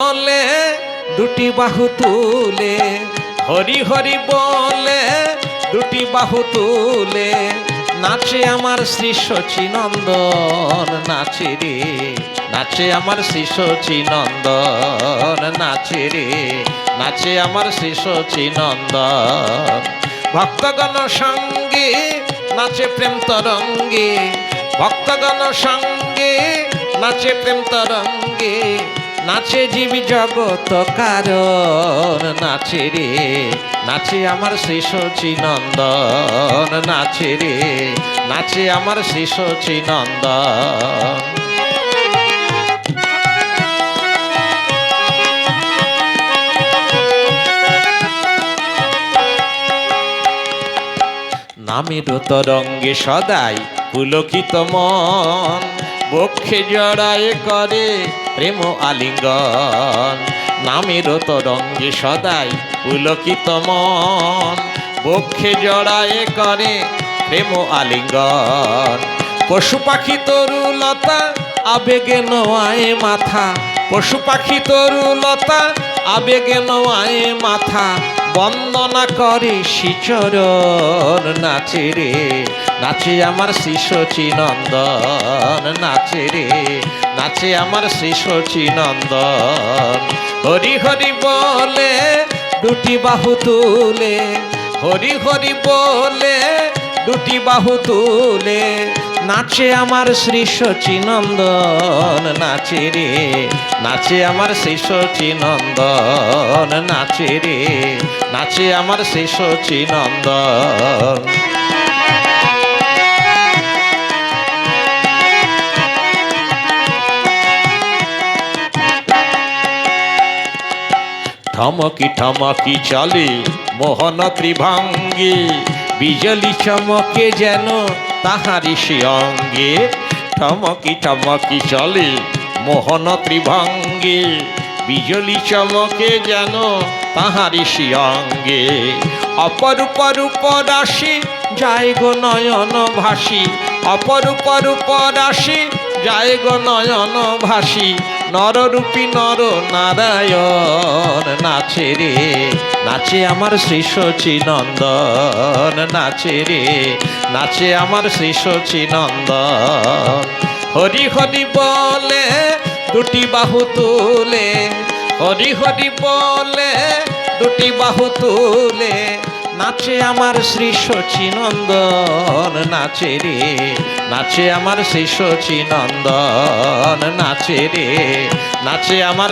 বলে দুটি বাহু তুলে হরি হরি বলে দুটি বাহু তুলে নাচে আমার শ্রী শচীনন্দন নাচে রে নাচে আমার শ্রী শচীনন্দন নাচে রে নাচে আমার শ্রী শচীনন্দন ভক্তগণ সঙ্গে নাচে প্রেম তরঙ্গে ভক্তগণ সঙ্গে নাচে প্রেম তরঙ্গে নাচে জীবী জগত কারণ নাচে রে নাচে আমার শ্রী শচীনন্দন নাচে রে নাচে আমার শ্রী শচীনন্দন নামের তরঙ্গে সদাই পুলকিত মন বক্ষে জড়ায় করে প্রেম আলিঙ্গন নামের তরঙ্গে সদাই পুলকিত মন বক্ষে জড়ায় করে প্রেম আলিঙ্গন পশু পাখি তরুলতা আবেগে নোয়ায় মাথা পশু পাখি তরুলতা আবেগে নোয়ায় মাথা বন্দনা করে শ্রীচরণ নাচে রে নাচে আমার শ্রী শচীনন্দন নাচে রে নাচে আমার শ্রী শচীনন্দন হরি হরি বলে দুটি বাহু তুলে হরি হরি বলে দুটি বাহু তুলে নাচে আমার শ্রী শচীনন্দন নাচে রে নাচে আমার শ্রী শচীনন্দন নাচে রে নাচে আমার শ্রী শচীনন্দন ঠমকি ঠমকি চলে মোহন ত্রিভঙ্গে বিজলি চমকে যেন তাহারি সে অঙ্গে ঠমকি ঠমকি চলে মোহন ত্রিভঙ্গে বিজলি চমকে যেন তাহারি সে অঙ্গে অপরূপ রূপ রাশি যায় গো নয়ন ভাসি অপরূপ রূপ রাশি যায় গো নয়ন ভাসি নররূপী নর নারায়ণ নাচে রে নাচে আমার শ্রী শচীনন্দন নাচে রে নাচে আমার শ্রী শচীনন্দন হরি হরি বলে দুটি বাহু তুলে হরি হরি বলে দুটি বাহু তুলে নাচে আমার শ্রী শচীনন্দন নাচে রে নাচে আমার শ্রী শচীনন্দন নাচে রে নাচে আমার